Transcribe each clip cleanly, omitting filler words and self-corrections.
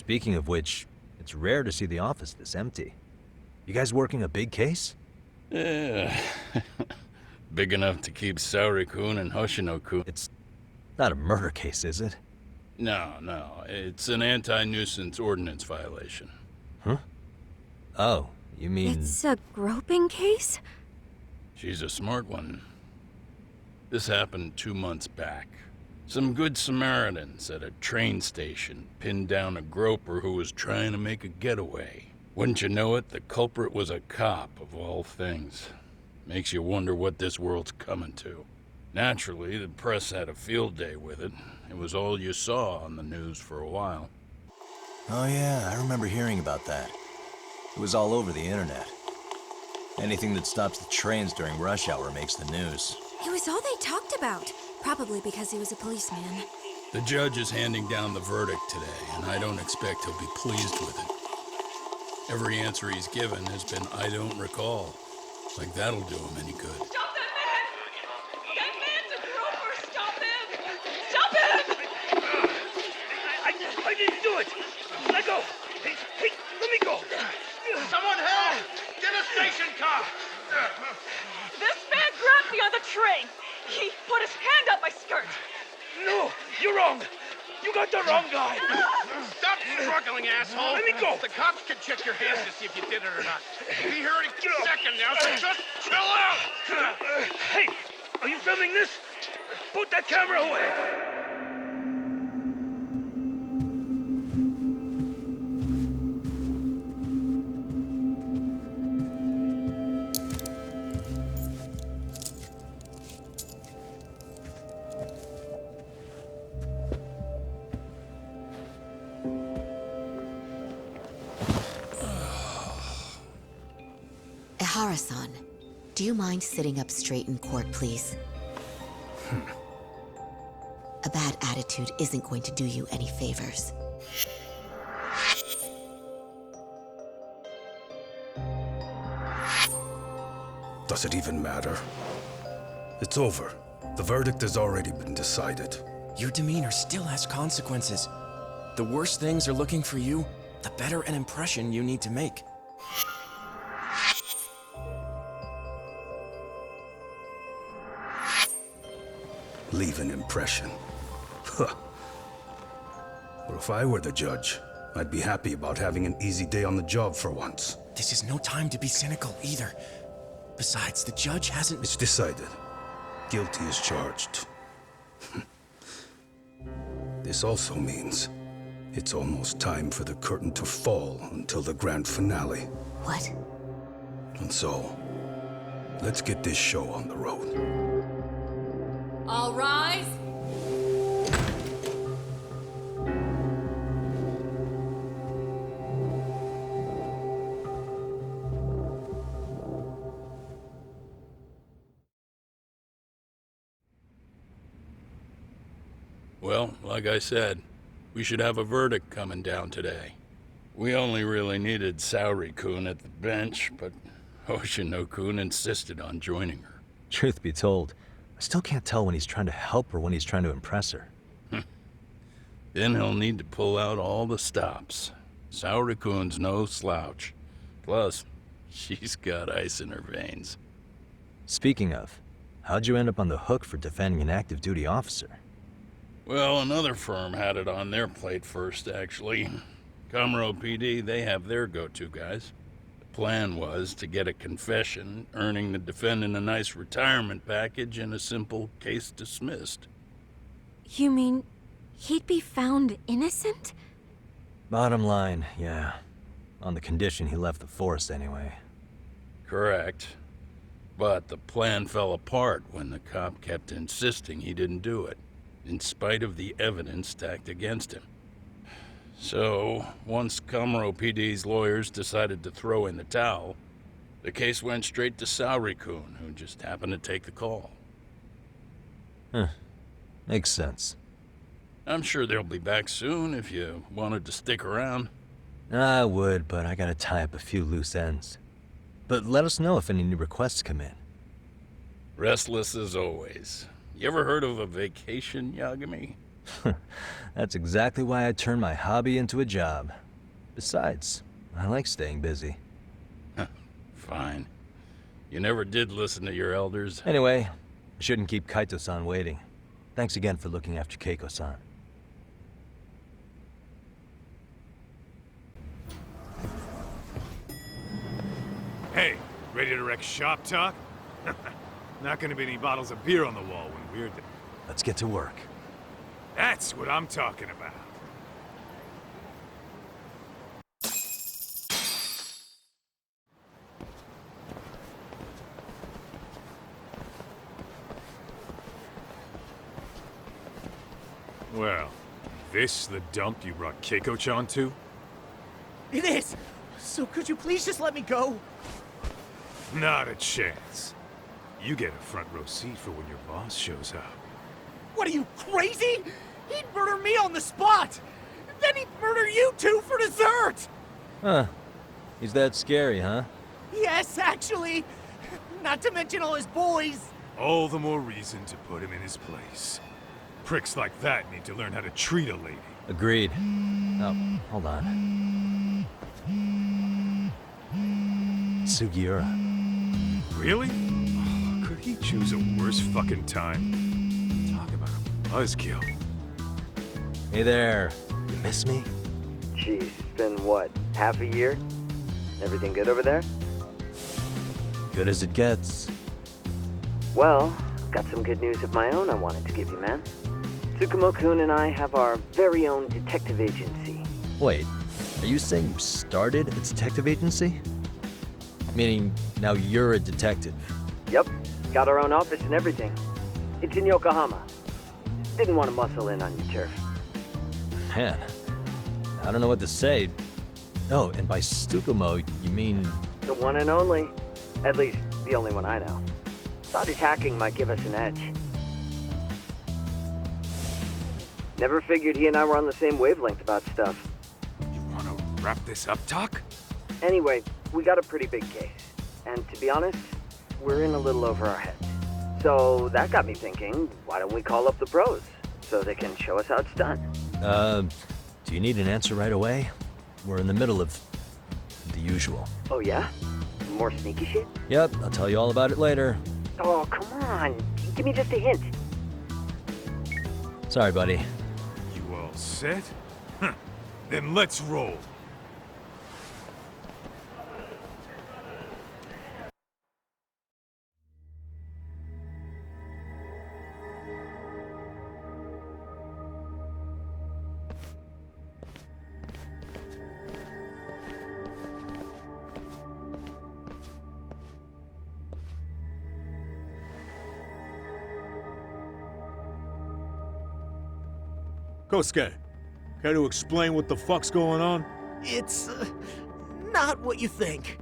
Speaking of which, it's rare to see the office this empty. You guys working a big case? Yeah. Big enough to keep Saori-kun and Hoshino-kun. It's not a murder case, is it? No. It's an anti-nuisance ordinance violation. Huh? Oh, you mean... It's a groping case? She's a smart one. This happened 2 months back. Some good Samaritans at a train station pinned down a groper who was trying to make a getaway. Wouldn't you know it, the culprit was a cop, of all things. Makes you wonder what this world's coming to. Naturally, the press had a field day with it. It was all you saw on the news for a while. Oh yeah, I remember hearing about that. It was all over the internet. Anything that stops the trains during rush hour makes the news. It was all they talked about. Probably because he was a policeman. The judge is handing down the verdict today, and I don't expect he'll be pleased with it. Every answer he's given has been, I don't recall. Like that'll do him any good. Stop that man! That man's a groper! Stop him! Stop him! I didn't do it! Let go! Hey, let me go! Someone help! Get a station car! This man grabbed me on the train! He put his hand up my skirt! No! You're wrong! You got the wrong guy! Stop struggling, asshole! Let me go! The cops can check your hands to see if you did it or not. We'll be here any second now, so just chill out! Hey! Are you filming this? Put that camera away! Ihara-san, do you mind sitting up straight in court, please? A bad attitude isn't going to do you any favors. Does it even matter? It's over. The verdict has already been decided. Your demeanor still has consequences. The worse things are looking for you, the better an impression you need to make. Leave an impression. Huh. Well, if I were the judge, I'd be happy about having an easy day on the job for once. This is no time to be cynical either. Besides, the judge hasn't... It's decided. Guilty is charged. This also means it's almost time for the curtain to fall until the grand finale. What? And so, let's get this show on the road. All rise! Well, like I said, we should have a verdict coming down today. We only really needed Saori-kun at the bench, but Hoshino-kun insisted on joining her. Truth be told, I still can't tell when he's trying to help or when he's trying to impress her. Then he'll need to pull out all the stops. Saori-kun's no slouch. Plus, she's got ice in her veins. Speaking of, how'd you end up on the hook for defending an active duty officer? Well, another firm had it on their plate first, actually. Kamuro PD, they have their go-to guys. The plan was to get a confession, earning the defendant a nice retirement package and a simple case dismissed. You mean he'd be found innocent? Bottom line, yeah. On the condition he left the force anyway. Correct. But the plan fell apart when the cop kept insisting he didn't do it, in spite of the evidence stacked against him. So, once Kamuro PD's lawyers decided to throw in the towel, the case went straight to Saori-kun, who just happened to take the call. Huh. Makes sense. I'm sure they'll be back soon if you wanted to stick around. I would, but I gotta tie up a few loose ends. But let us know if any new requests come in. Restless as always. You ever heard of a vacation, Yagami? That's exactly why I turned my hobby into a job. Besides, I like staying busy. Fine. You never did listen to your elders. Anyway, I shouldn't keep Kaito-san waiting. Thanks again for looking after Keiko-san. Hey, ready to wreck shop talk? Not gonna be any bottles of beer on the wall when we're done. Let's get to work. That's what I'm talking about. Well, this the dump you brought Keiko-chan to? It is! So could you please just let me go? Not a chance. You get a front row seat for when your boss shows up. What are you, crazy? He'd murder me on the spot! Then he'd murder you two for dessert! Huh. He's that scary, huh? Yes, actually. Not to mention all his boys. All the more reason to put him in his place. Pricks like that need to learn how to treat a lady. Agreed. Oh, hold on. Sugiura. Really? Oh, could he choose a worse fucking time? Talk about a buzzkill. Hey there. You miss me? Jeez, it's been what, half a year? Everything good over there? Good as it gets. Well, got some good news of my own I wanted to give you, man. Tsukumo-kun and I have our very own detective agency. Wait, are you saying you started a detective agency? Meaning, now you're a detective? Yep, got our own office and everything. It's in Yokohama. Didn't want to muscle in on your turf. Man, I don't know what to say. Oh, and by Tsukumo, you mean... The one and only. At least, the only one I know. Thought his hacking might give us an edge. Never figured he and I were on the same wavelength about stuff. You wanna wrap this up, Talk? Anyway, we got a pretty big case. And to be honest, we're in a little over our heads. So that got me thinking, why don't we call up the pros? So they can show us how it's done. Do you need an answer right away? We're in the middle of the usual. Oh yeah? More sneaky shit? Yep, I'll tell you all about it later. Oh, come on. Give me just a hint. Sorry, buddy. You all set? Huh. Then let's roll. Kosuke, care to explain what the fuck's going on? It's... not what you think.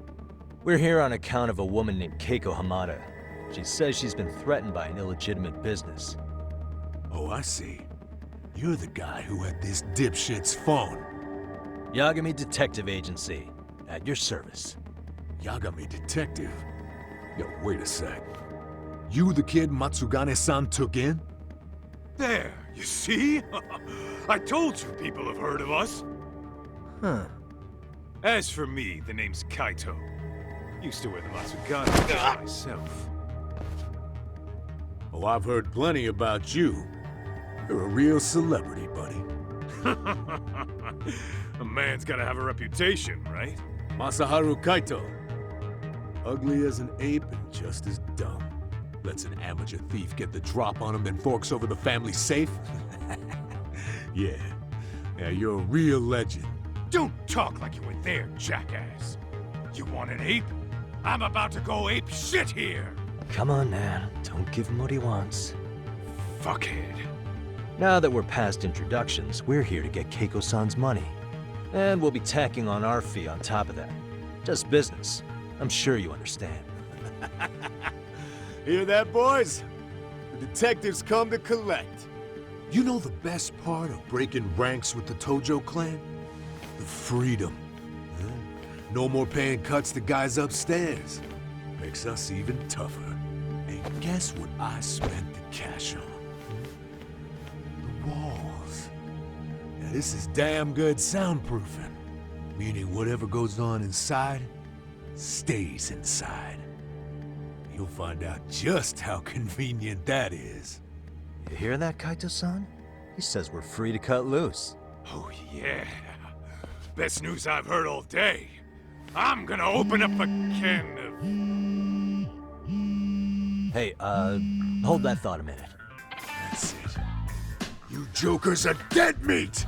We're here on account of a woman named Keiko Hamada. She says she's been threatened by an illegitimate business. Oh, I see. You're the guy who had this dipshit's phone. Yagami Detective Agency. At your service. Yagami Detective? Yo, wait a sec. You the kid Matsugane-san took in? There, you see? I told you people have heard of us. Huh. As for me, the name's Kaito. Used to wear the Matsugane myself. Oh, I've heard plenty about you. You're a real celebrity, buddy. A man's gotta have a reputation, right? Masaharu Kaito. Ugly as an ape and just as dumb. Lets an amateur thief get the drop on him, then forks over the family safe? Yeah, you're a real legend. Don't talk like you were there, jackass. You want an ape? I'm about to go ape shit here. Come on, man. Don't give him what he wants. Fuckhead. Now that we're past introductions, we're here to get Keiko-san's money. And we'll be tacking on our fee on top of that. Just business. I'm sure you understand. Hear that, boys? The detectives come to collect. You know the best part of breaking ranks with the Tojo clan? The freedom. Huh? No more paying cuts to guys upstairs. Makes us even tougher. And guess what I spent the cash on? The wall. This is damn good soundproofing. Meaning whatever goes on inside, stays inside. You'll find out just how convenient that is. You hear that, Kaito-san? He says we're free to cut loose. Oh, yeah. Best news I've heard all day. I'm gonna open up a can of... Hey, hold that thought a minute. That's it. You jokers are dead meat!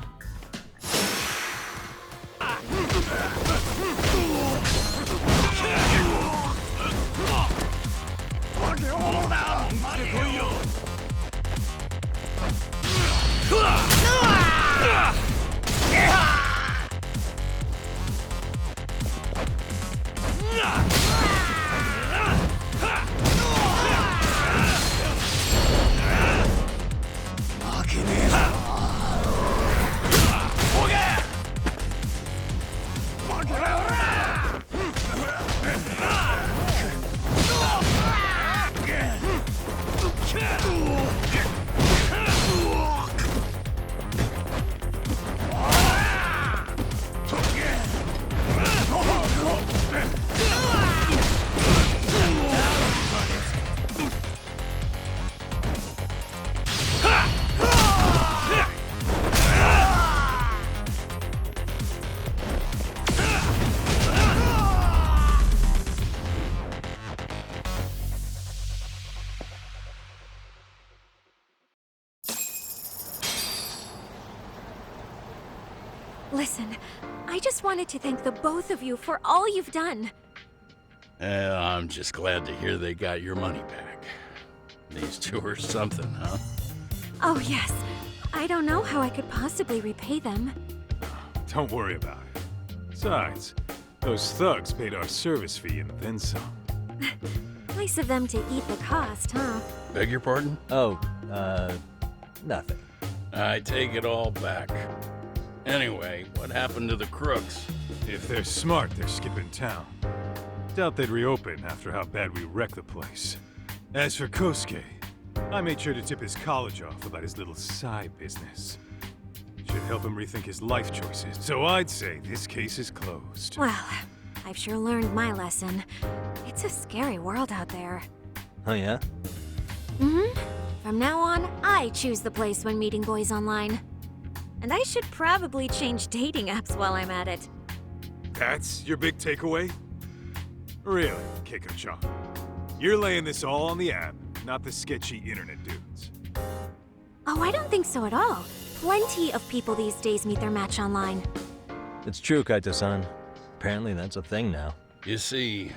Listen, I just wanted to thank the both of you for all you've done. I'm just glad to hear they got your money back. These two are something, huh? Oh, yes. I don't know how I could possibly repay them. Don't worry about it. Besides, those thugs paid our service fee and then some. Nice of them to eat the cost, huh? Beg your pardon? Oh, nothing. I take it all back. Anyway, what happened to the crooks? If they're smart, they're skipping town. Doubt they'd reopen after how bad we wrecked the place. As for Kosuke, I made sure to tip his college off about his little side business. Should help him rethink his life choices. So I'd say this case is closed. Well, I've sure learned my lesson. It's a scary world out there. Oh, yeah? Mm-hmm. From now on, I choose the place when meeting boys online. And I should probably change dating apps while I'm at it. That's your big takeaway? Really, Keiko-chan? You're laying this all on the app, not the sketchy internet dudes. Oh, I don't think so at all. Plenty of people these days meet their match online. It's true, Kaito-san. Apparently that's a thing now. You see,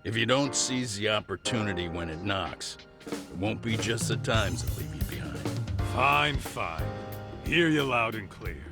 if you don't seize the opportunity when it knocks, it won't be just the times that leave you behind. Fine, fine. Hear you loud and clear.